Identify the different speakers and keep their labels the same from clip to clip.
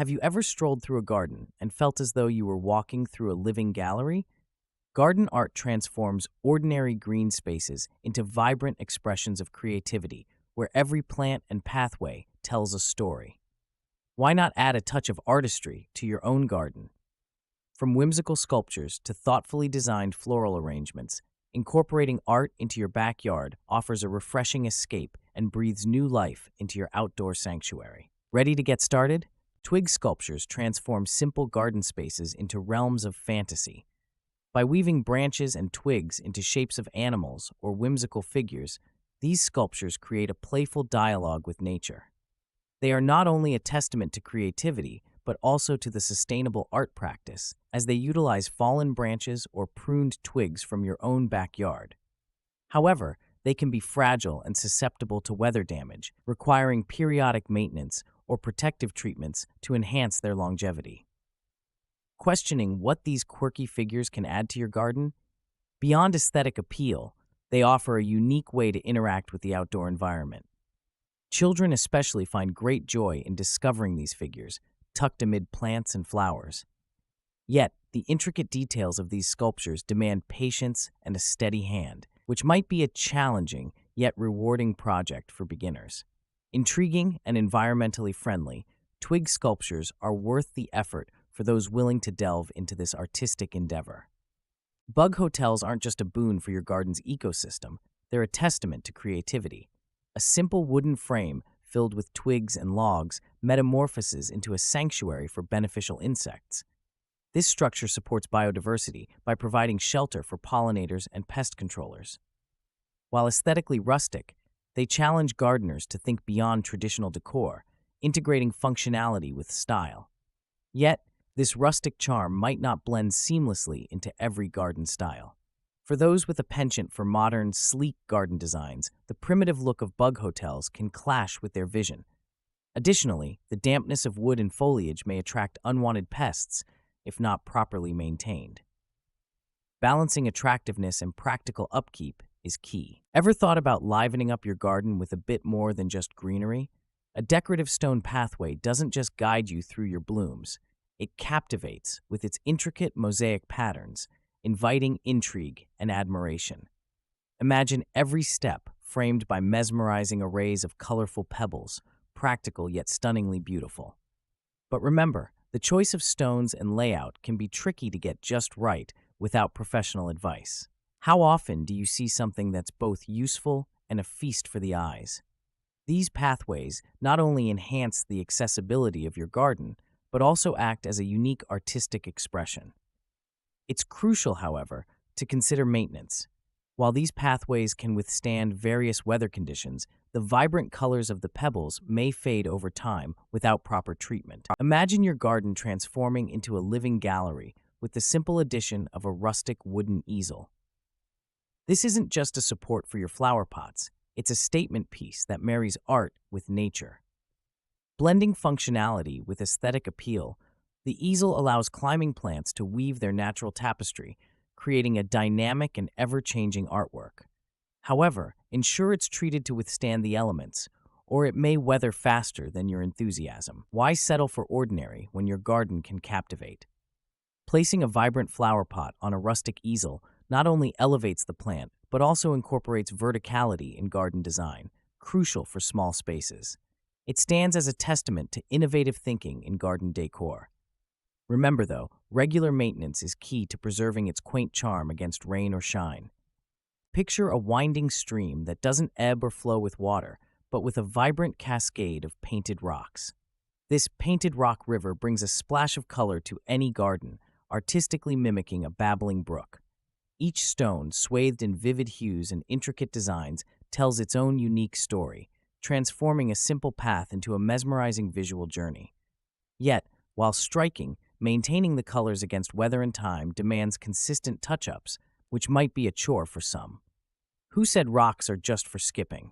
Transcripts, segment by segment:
Speaker 1: Have you ever strolled through a garden and felt as though you were walking through a living gallery? Garden art transforms ordinary green spaces into vibrant expressions of creativity, where every plant and pathway tells a story. Why not add a touch of artistry to your own garden? From whimsical sculptures to thoughtfully designed floral arrangements, incorporating art into your backyard offers a refreshing escape and breathes new life into your outdoor sanctuary. Ready to get started? Twig sculptures transform simple garden spaces into realms of fantasy. By weaving branches and twigs into shapes of animals or whimsical figures, these sculptures create a playful dialogue with nature. They are not only a testament to creativity, but also to the sustainable art practice, as they utilize fallen branches or pruned twigs from your own backyard. However, they can be fragile and susceptible to weather damage, requiring periodic maintenance or protective treatments to enhance their longevity. Questioning what these quirky figures can add to your garden? Beyond aesthetic appeal, they offer a unique way to interact with the outdoor environment. Children especially find great joy in discovering these figures, tucked amid plants and flowers. Yet, the intricate details of these sculptures demand patience and a steady hand, which might be a challenging yet rewarding project for beginners. Intriguing and environmentally friendly, twig sculptures are worth the effort for those willing to delve into this artistic endeavor. Bug hotels aren't just a boon for your garden's ecosystem, they're a testament to creativity. A simple wooden frame filled with twigs and logs metamorphoses into a sanctuary for beneficial insects. This structure supports biodiversity by providing shelter for pollinators and pest controllers. While aesthetically rustic, they challenge gardeners to think beyond traditional decor, integrating functionality with style. Yet, this rustic charm might not blend seamlessly into every garden style. For those with a penchant for modern, sleek garden designs, the primitive look of bug hotels can clash with their vision. Additionally, the dampness of wood and foliage may attract unwanted pests if not properly maintained. Balancing attractiveness and practical upkeep is key. Ever thought about livening up your garden with a bit more than just greenery? A decorative stone pathway doesn't just guide you through your blooms. It captivates with its intricate mosaic patterns, inviting intrigue and admiration. Imagine every step framed by mesmerizing arrays of colorful pebbles, practical yet stunningly beautiful. But remember, the choice of stones and layout can be tricky to get just right without professional advice. How often do you see something that's both useful and a feast for the eyes? These pathways not only enhance the accessibility of your garden, but also act as a unique artistic expression. It's crucial, however, to consider maintenance. While these pathways can withstand various weather conditions, the vibrant colors of the pebbles may fade over time without proper treatment. Imagine your garden transforming into a living gallery with the simple addition of a rustic wooden easel. This isn't just a support for your flower pots, it's a statement piece that marries art with nature. Blending functionality with aesthetic appeal, the easel allows climbing plants to weave their natural tapestry, creating a dynamic and ever-changing artwork. However, ensure it's treated to withstand the elements, or it may weather faster than your enthusiasm. Why settle for ordinary when your garden can captivate? Placing a vibrant flower pot on a rustic easel not only elevates the plant, but also incorporates verticality in garden design, crucial for small spaces. It stands as a testament to innovative thinking in garden decor. Remember, though, regular maintenance is key to preserving its quaint charm against rain or shine. Picture a winding stream that doesn't ebb or flow with water, but with a vibrant cascade of painted rocks. This painted rock river brings a splash of color to any garden, artistically mimicking a babbling brook. Each stone, swathed in vivid hues and intricate designs, tells its own unique story, transforming a simple path into a mesmerizing visual journey. Yet, while striking, maintaining the colors against weather and time demands consistent touch-ups, which might be a chore for some. Who said rocks are just for skipping?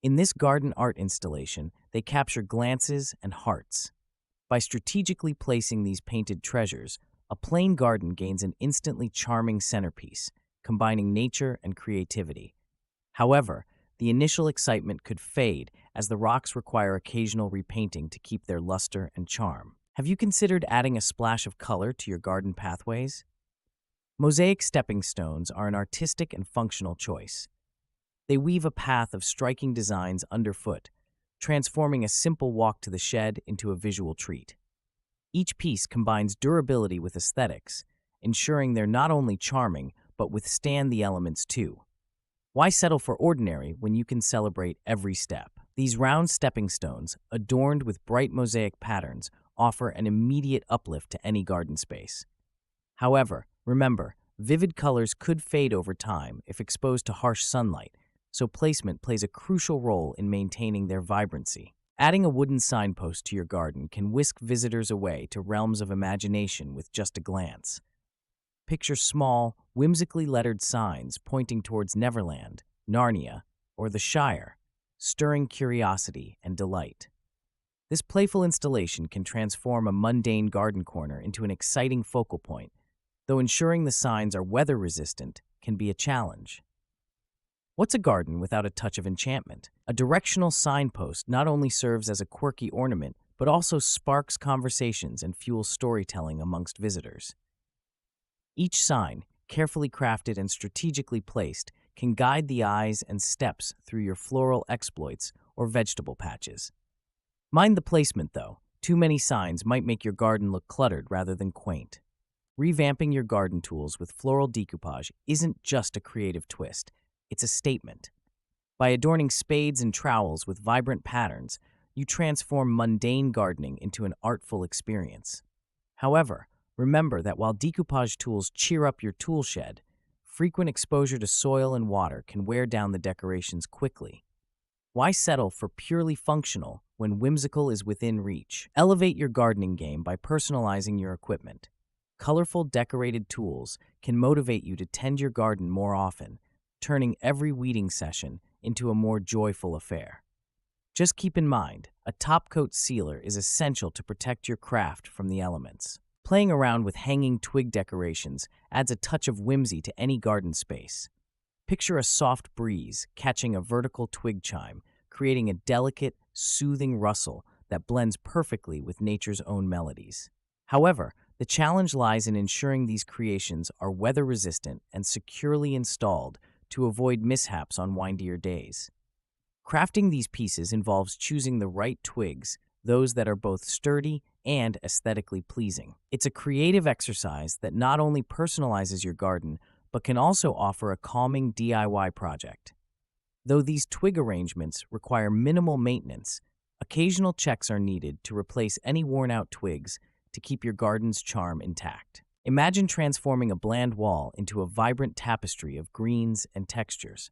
Speaker 1: In this garden art installation, they capture glances and hearts. By strategically placing these painted treasures, a plain garden gains an instantly charming centerpiece, combining nature and creativity. However, the initial excitement could fade as the rocks require occasional repainting to keep their luster and charm. Have you considered adding a splash of color to your garden pathways? Mosaic stepping stones are an artistic and functional choice. They weave a path of striking designs underfoot, transforming a simple walk to the shed into a visual treat. Each piece combines durability with aesthetics, ensuring they're not only charming, but withstand the elements too. Why settle for ordinary when you can celebrate every step? These round stepping stones, adorned with bright mosaic patterns, offer an immediate uplift to any garden space. However, remember, vivid colors could fade over time if exposed to harsh sunlight, so placement plays a crucial role in maintaining their vibrancy. Adding a wooden signpost to your garden can whisk visitors away to realms of imagination with just a glance. Picture small, whimsically lettered signs pointing towards Neverland, Narnia, or the Shire, stirring curiosity and delight. This playful installation can transform a mundane garden corner into an exciting focal point, though ensuring the signs are weather-resistant can be a challenge. What's a garden without a touch of enchantment? A directional signpost not only serves as a quirky ornament, but also sparks conversations and fuels storytelling amongst visitors. Each sign, carefully crafted and strategically placed, can guide the eyes and steps through your floral exploits or vegetable patches. Mind the placement, though. Too many signs might make your garden look cluttered rather than quaint. Revamping your garden tools with floral decoupage isn't just a creative twist, it's a statement. By adorning spades and trowels with vibrant patterns, you transform mundane gardening into an artful experience. However, remember that while decoupage tools cheer up your tool shed, frequent exposure to soil and water can wear down the decorations quickly. Why settle for purely functional when whimsical is within reach? Elevate your gardening game by personalizing your equipment. Colorful, decorated tools can motivate you to tend your garden more often, turning every weeding session into a more joyful affair. Just keep in mind, a top-coat sealer is essential to protect your craft from the elements. Playing around with hanging twig decorations adds a touch of whimsy to any garden space. Picture a soft breeze catching a vertical twig chime, creating a delicate, soothing rustle that blends perfectly with nature's own melodies. However, the challenge lies in ensuring these creations are weather-resistant and securely installed to avoid mishaps on windier days. Crafting these pieces involves choosing the right twigs, those that are both sturdy and aesthetically pleasing. It's a creative exercise that not only personalizes your garden, but can also offer a calming DIY project. Though these twig arrangements require minimal maintenance, occasional checks are needed to replace any worn-out twigs to keep your garden's charm intact. Imagine transforming a bland wall into a vibrant tapestry of greens and textures.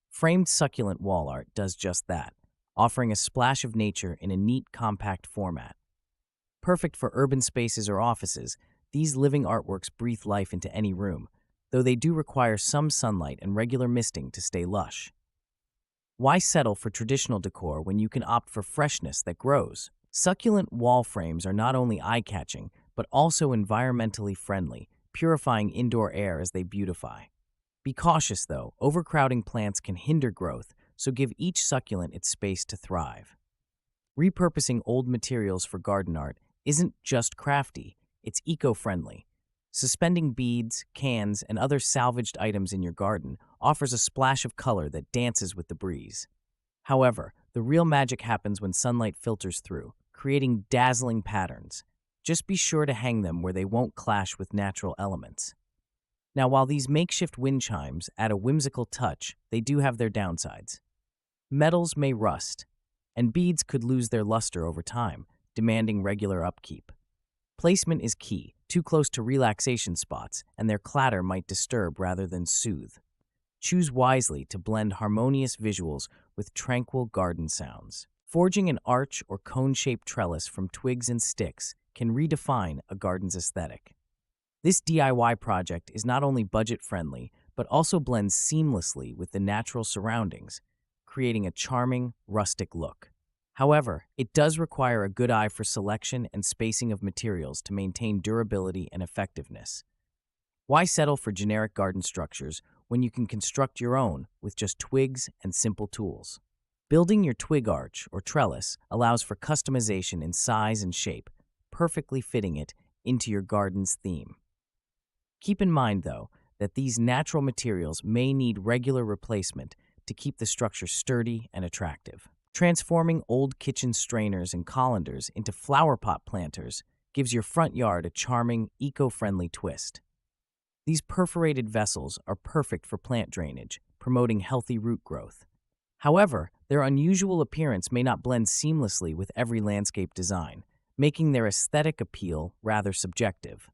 Speaker 1: Framed succulent wall art does just that, offering a splash of nature in a neat, compact format. Perfect for urban spaces or offices, these living artworks breathe life into any room, though they do require some sunlight and regular misting to stay lush. Why settle for traditional decor when you can opt for freshness that grows? Succulent wall frames are not only eye-catching, but also environmentally friendly, purifying indoor air as they beautify. Be cautious, though. Overcrowding plants can hinder growth, so give each succulent its space to thrive. Repurposing old materials for garden art isn't just crafty, it's eco-friendly. Suspending beads, cans, and other salvaged items in your garden offers a splash of color that dances with the breeze. However, the real magic happens when sunlight filters through, creating dazzling patterns. Just be sure to hang them where they won't clash with natural elements. Now, while these makeshift wind chimes add a whimsical touch, they do have their downsides. Metals may rust, and beads could lose their luster over time, demanding regular upkeep. Placement is key. Too close to relaxation spots, and their clatter might disturb rather than soothe. Choose wisely to blend harmonious visuals with tranquil garden sounds. Forging an arch or cone-shaped trellis from twigs and sticks can redefine a garden's aesthetic. This DIY project is not only budget-friendly, but also blends seamlessly with the natural surroundings, creating a charming, rustic look. However, it does require a good eye for selection and spacing of materials to maintain durability and effectiveness. Why settle for generic garden structures when you can construct your own with just twigs and simple tools? Building your twig arch or trellis allows for customization in size and shape, perfectly fitting it into your garden's theme. Keep in mind, though, that these natural materials may need regular replacement to keep the structure sturdy and attractive. Transforming old kitchen strainers and colanders into flower pot planters gives your front yard a charming, eco-friendly twist. These perforated vessels are perfect for plant drainage, promoting healthy root growth. However, their unusual appearance may not blend seamlessly with every landscape design, making their aesthetic appeal rather subjective.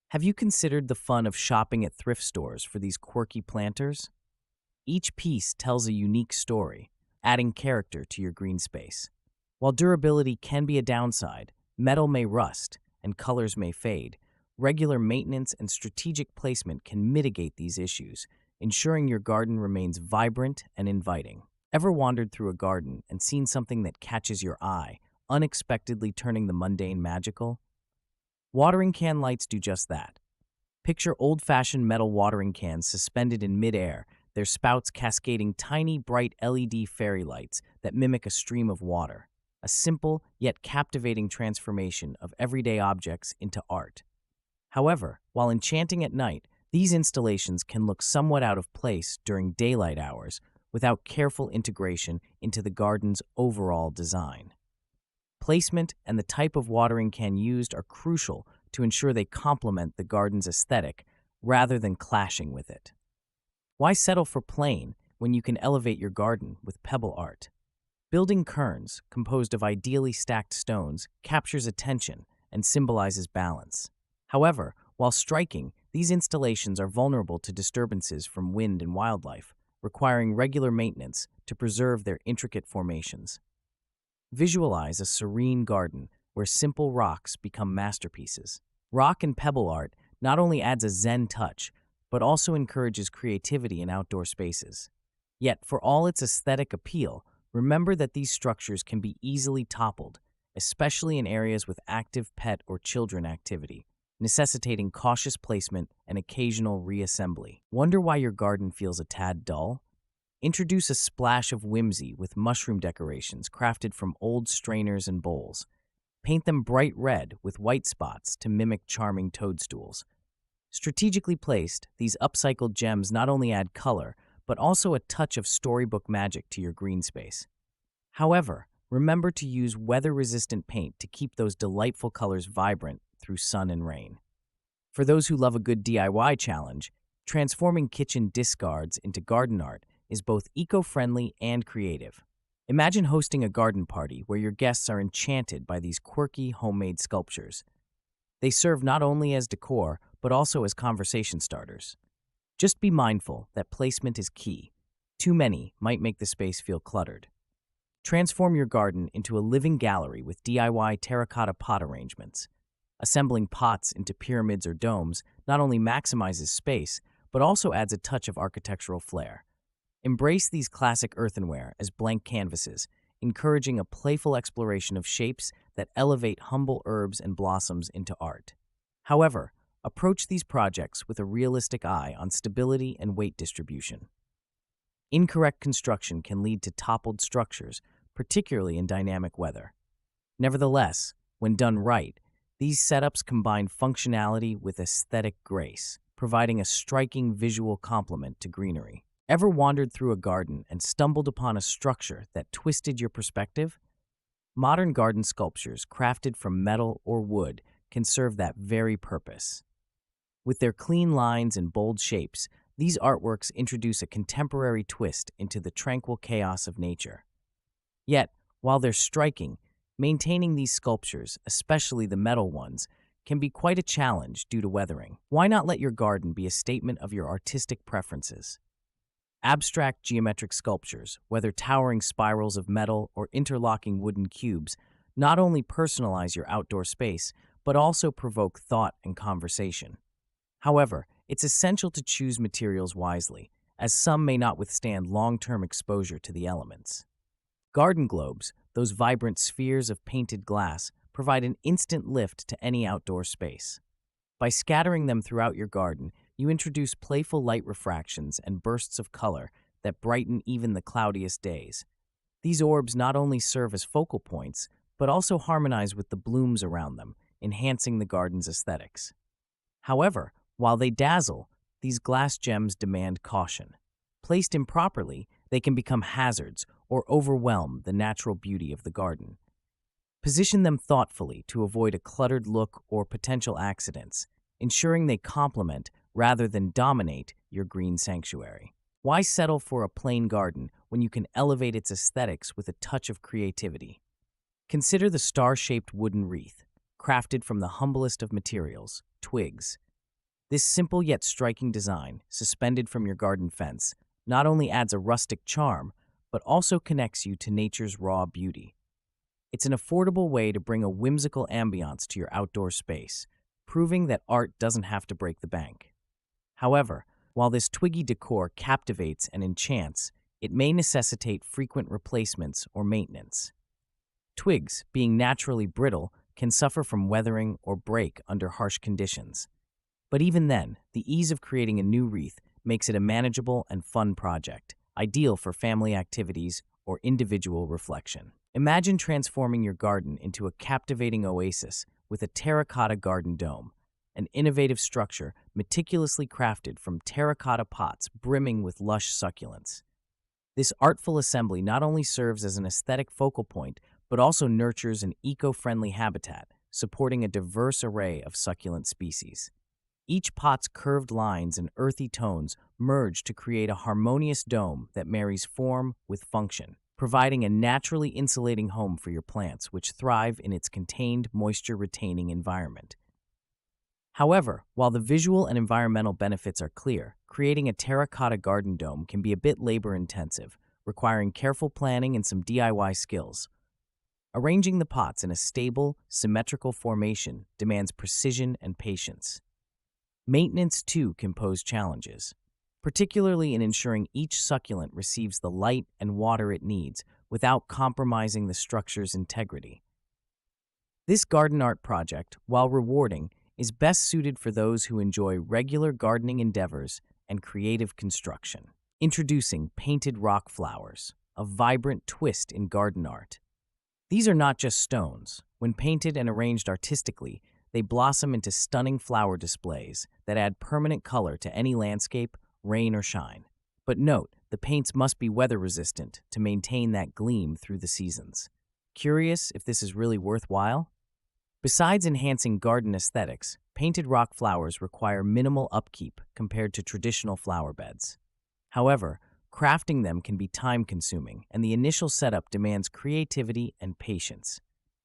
Speaker 1: Have you considered the fun of shopping at thrift stores for these quirky planters? Each piece tells a unique story, adding character to your green space. While durability can be a downside, metal may rust and colors may fade. Regular maintenance and strategic placement can mitigate these issues, ensuring your garden remains vibrant and inviting. Ever wandered through a garden and seen something that catches your eye, unexpectedly turning the mundane magical? Watering can lights do just that. Picture old-fashioned metal watering cans suspended in midair, their spouts cascading tiny, bright LED fairy lights that mimic a stream of water. A simple, yet captivating transformation of everyday objects into art. However, while enchanting at night, these installations can look somewhat out of place during daylight hours without careful integration into the garden's overall design. Placement and the type of watering can used are crucial to ensure they complement the garden's aesthetic rather than clashing with it. Why settle for plain when you can elevate your garden with pebble art? Building kerns, composed of ideally stacked stones, captures attention and symbolizes balance. However, while striking, these installations are vulnerable to disturbances from wind and wildlife, requiring regular maintenance to preserve their intricate formations. Visualize a serene garden where simple rocks become masterpieces. Rock and pebble art not only adds a zen touch, but also encourages creativity in outdoor spaces. Yet, for all its aesthetic appeal, remember that these structures can be easily toppled, especially in areas with active pet or children activity, necessitating cautious placement and occasional reassembly. Wonder why your garden feels a tad dull? Introduce a splash of whimsy with mushroom decorations crafted from old strainers and bowls. Paint them bright red with white spots to mimic charming toadstools. Strategically placed, these upcycled gems not only add color, but also a touch of storybook magic to your green space. However, remember to use weather-resistant paint to keep those delightful colors vibrant through sun and rain. For those who love a good DIY challenge, transforming kitchen discards into garden art is both eco-friendly and creative. Imagine hosting a garden party where your guests are enchanted by these quirky homemade sculptures. They serve not only as decor, but also as conversation starters. Just be mindful that placement is key. Too many might make the space feel cluttered. Transform your garden into a living gallery with DIY terracotta pot arrangements. Assembling pots into pyramids or domes not only maximizes space, but also adds a touch of architectural flair. Embrace these classic earthenware as blank canvases, encouraging a playful exploration of shapes that elevate humble herbs and blossoms into art. However, approach these projects with a realistic eye on stability and weight distribution. Incorrect construction can lead to toppled structures, particularly in dynamic weather. Nevertheless, when done right, these setups combine functionality with aesthetic grace, providing a striking visual complement to greenery. Ever wandered through a garden and stumbled upon a structure that twisted your perspective? Modern garden sculptures crafted from metal or wood can serve that very purpose. With their clean lines and bold shapes, these artworks introduce a contemporary twist into the tranquil chaos of nature. Yet, while they're striking, maintaining these sculptures, especially the metal ones, can be quite a challenge due to weathering. Why not let your garden be a statement of your artistic preferences? Abstract geometric sculptures, whether towering spirals of metal or interlocking wooden cubes, not only personalize your outdoor space, but also provoke thought and conversation. However, it's essential to choose materials wisely, as some may not withstand long-term exposure to the elements. Garden globes, those vibrant spheres of painted glass, provide an instant lift to any outdoor space. By scattering them throughout your garden, you introduce playful light refractions and bursts of color that brighten even the cloudiest days. These orbs not only serve as focal points, but also harmonize with the blooms around them, enhancing the garden's aesthetics. However, while they dazzle, these glass gems demand caution. Placed improperly, they can become hazards or overwhelm the natural beauty of the garden. Position them thoughtfully to avoid a cluttered look or potential accidents, ensuring they complement rather than dominate your green sanctuary. Why settle for a plain garden when you can elevate its aesthetics with a touch of creativity? Consider the star-shaped wooden wreath, crafted from the humblest of materials, twigs. This simple yet striking design, suspended from your garden fence, not only adds a rustic charm, but also connects you to nature's raw beauty. It's an affordable way to bring a whimsical ambiance to your outdoor space, proving that art doesn't have to break the bank. However, while this twiggy decor captivates and enchants, it may necessitate frequent replacements or maintenance. Twigs, being naturally brittle, can suffer from weathering or break under harsh conditions. But even then, the ease of creating a new wreath makes it a manageable and fun project, ideal for family activities or individual reflection. Imagine transforming your garden into a captivating oasis with a terracotta garden dome, an innovative structure meticulously crafted from terracotta pots brimming with lush succulents. This artful assembly not only serves as an aesthetic focal point, but also nurtures an eco-friendly habitat, supporting a diverse array of succulent species. Each pot's curved lines and earthy tones merge to create a harmonious dome that marries form with function, providing a naturally insulating home for your plants, which thrive in its contained, moisture-retaining environment. However, while the visual and environmental benefits are clear, creating a terracotta garden dome can be a bit labor-intensive, requiring careful planning and some DIY skills. Arranging the pots in a stable, symmetrical formation demands precision and patience. Maintenance, too, can pose challenges, particularly in ensuring each succulent receives the light and water it needs without compromising the structure's integrity. This garden art project, while rewarding, is best suited for those who enjoy regular gardening endeavors and creative construction. Introducing painted rock flowers, a vibrant twist in garden art. These are not just stones. When painted and arranged artistically, they blossom into stunning flower displays that add permanent color to any landscape, rain or shine. But note, the paints must be weather-resistant to maintain that gleam through the seasons. Curious if this is really worthwhile? Besides enhancing garden aesthetics, painted rock flowers require minimal upkeep compared to traditional flower beds. However, crafting them can be time-consuming, and the initial setup demands creativity and patience.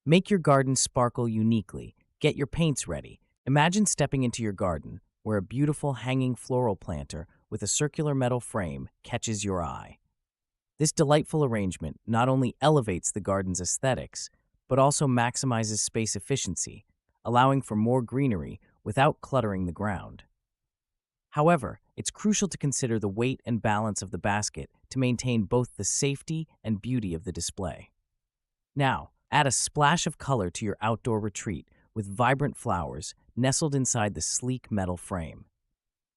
Speaker 1: Make your garden sparkle uniquely. Get your paints ready. Imagine stepping into your garden, where a beautiful hanging floral planter with a circular metal frame catches your eye. This delightful arrangement not only elevates the garden's aesthetics, but also maximizes space efficiency, allowing for more greenery without cluttering the ground. However, it's crucial to consider the weight and balance of the basket to maintain both the safety and beauty of the display. Now, add a splash of color to your outdoor retreat with vibrant flowers nestled inside the sleek metal frame.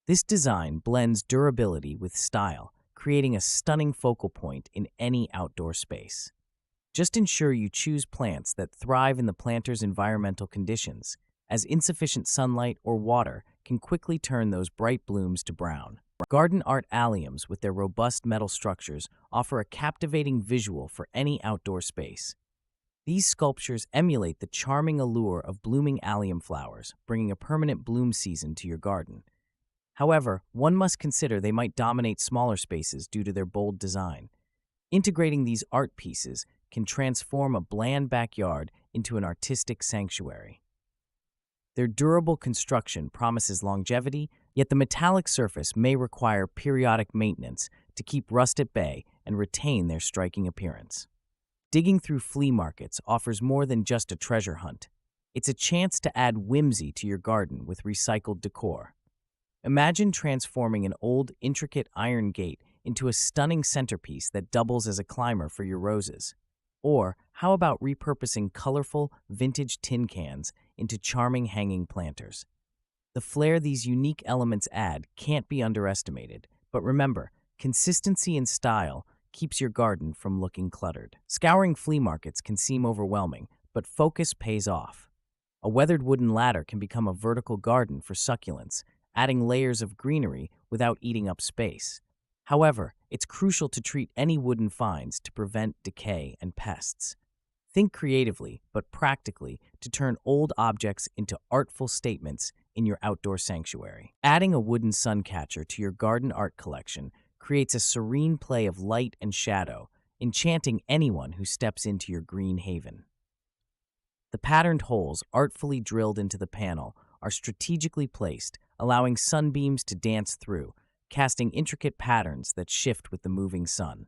Speaker 1: This design blends durability with style, creating a stunning focal point in any outdoor space. Just ensure you choose plants that thrive in the planter's environmental conditions, as insufficient sunlight or water can quickly turn those bright blooms to brown. Garden art alliums with their robust metal structures offer a captivating visual for any outdoor space. These sculptures emulate the charming allure of blooming allium flowers, bringing a permanent bloom season to your garden. However, one must consider they might dominate smaller spaces due to their bold design. Integrating these art pieces can transform a bland backyard into an artistic sanctuary. Their durable construction promises longevity, yet the metallic surface may require periodic maintenance to keep rust at bay and retain their striking appearance. Digging through flea markets offers more than just a treasure hunt. It's a chance to add whimsy to your garden with recycled decor. Imagine transforming an old, intricate iron gate into a stunning centerpiece that doubles as a climber for your roses. Or, how about repurposing colorful, vintage tin cans into charming hanging planters? The flair these unique elements add can't be underestimated, but remember, consistency and style keeps your garden from looking cluttered. Scouring flea markets can seem overwhelming, but focus pays off. A weathered wooden ladder can become a vertical garden for succulents, adding layers of greenery without eating up space. However, it's crucial to treat any wooden finds to prevent decay and pests. Think creatively, but practically, to turn old objects into artful statements in your outdoor sanctuary. Adding a wooden sun catcher to your garden art collection creates a serene play of light and shadow, enchanting anyone who steps into your green haven. The patterned holes artfully drilled into the panel are strategically placed, allowing sunbeams to dance through, casting intricate patterns that shift with the moving sun.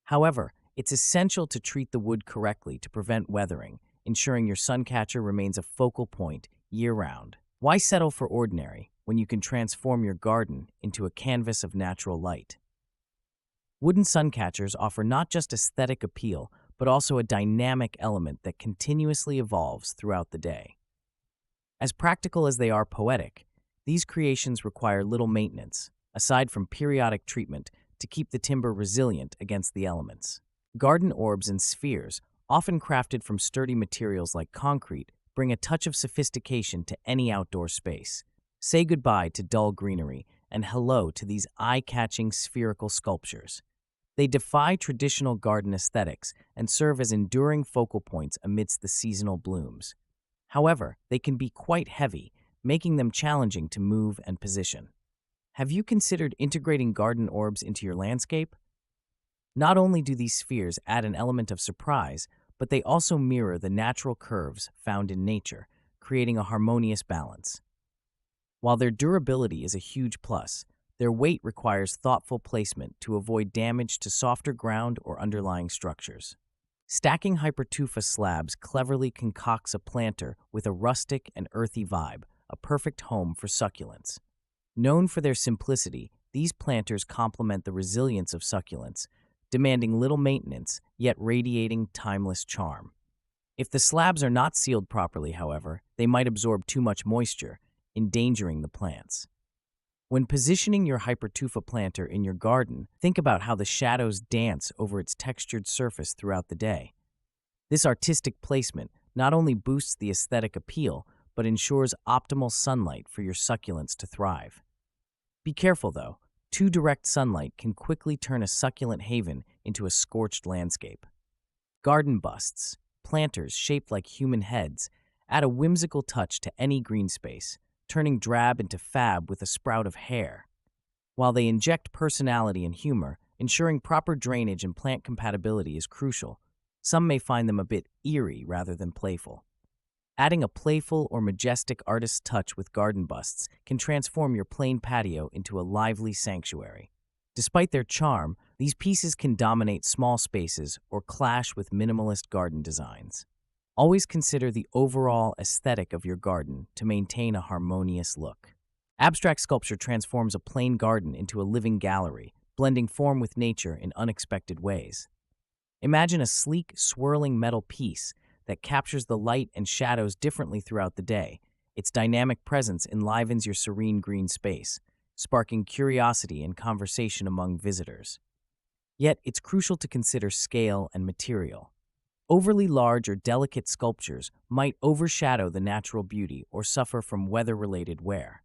Speaker 1: However, it's essential to treat the wood correctly to prevent weathering, ensuring your sun catcher remains a focal point year-round. Why settle for ordinary when you can transform your garden into a canvas of natural light? Wooden sun catchers offer not just aesthetic appeal, but also a dynamic element that continuously evolves throughout the day. As practical as they are poetic, these creations require little maintenance, aside from periodic treatment to keep the timber resilient against the elements. Garden orbs and spheres, often crafted from sturdy materials like concrete, bring a touch of sophistication to any outdoor space. Say goodbye to dull greenery and hello to these eye-catching spherical sculptures. They defy traditional garden aesthetics and serve as enduring focal points amidst the seasonal blooms. However, they can be quite heavy, making them challenging to move and position. Have you considered integrating garden orbs into your landscape? Not only do these spheres add an element of surprise, but they also mirror the natural curves found in nature, creating a harmonious balance. While their durability is a huge plus, their weight requires thoughtful placement to avoid damage to softer ground or underlying structures. Stacking hypertufa slabs cleverly concocts a planter with a rustic and earthy vibe, a perfect home for succulents. Known for their simplicity, these planters complement the resilience of succulents, demanding little maintenance, yet radiating timeless charm. If the slabs are not sealed properly, however, they might absorb too much moisture, endangering the plants. When positioning your hypertufa planter in your garden, think about how the shadows dance over its textured surface throughout the day. This artistic placement not only boosts the aesthetic appeal, but ensures optimal sunlight for your succulents to thrive. Be careful, though. Too direct sunlight can quickly turn a succulent haven into a scorched landscape. Garden busts, planters shaped like human heads, add a whimsical touch to any green space, turning drab into fab with a sprout of hair. While they inject personality and humor, ensuring proper drainage and plant compatibility is crucial. Some may find them a bit eerie rather than playful. Adding a playful or majestic artist's touch with garden busts can transform your plain patio into a lively sanctuary. Despite their charm, these pieces can dominate small spaces or clash with minimalist garden designs. Always consider the overall aesthetic of your garden to maintain a harmonious look. Abstract sculpture transforms a plain garden into a living gallery, blending form with nature in unexpected ways. Imagine a sleek, swirling metal piece that captures the light and shadows differently throughout the day. Its dynamic presence enlivens your serene green space, sparking curiosity and conversation among visitors. Yet, it's crucial to consider scale and material. Overly large or delicate sculptures might overshadow the natural beauty or suffer from weather-related wear.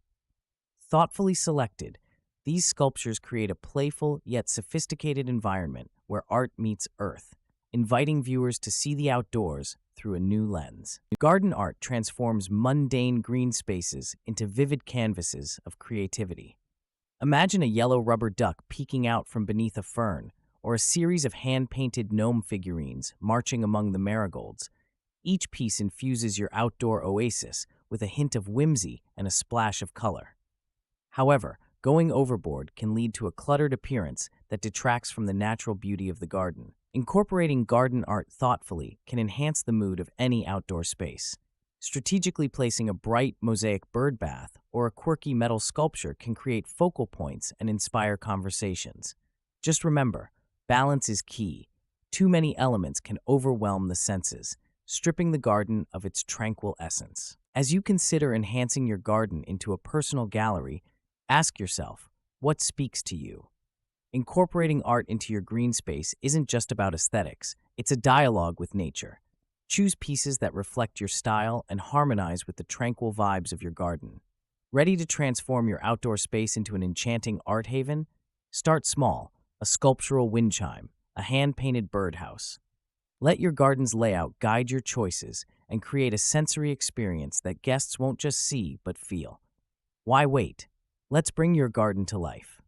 Speaker 1: Thoughtfully selected, these sculptures create a playful yet sophisticated environment where art meets earth, inviting viewers to see the outdoors through a new lens. Garden art transforms mundane green spaces into vivid canvases of creativity. Imagine a yellow rubber duck peeking out from beneath a fern, or a series of hand-painted gnome figurines marching among the marigolds. Each piece infuses your outdoor oasis with a hint of whimsy and a splash of color. However, going overboard can lead to a cluttered appearance that detracts from the natural beauty of the garden. Incorporating garden art thoughtfully can enhance the mood of any outdoor space. Strategically placing a bright mosaic bird bath or a quirky metal sculpture can create focal points and inspire conversations. Just remember, balance is key. Too many elements can overwhelm the senses, stripping the garden of its tranquil essence. As you consider enhancing your garden into a personal gallery, ask yourself, what speaks to you? Incorporating art into your green space isn't just about aesthetics, it's a dialogue with nature. Choose pieces that reflect your style and harmonize with the tranquil vibes of your garden. Ready to transform your outdoor space into an enchanting art haven? Start small, a sculptural wind chime, a hand-painted birdhouse. Let your garden's layout guide your choices and create a sensory experience that guests won't just see but feel. Why wait? Let's bring your garden to life.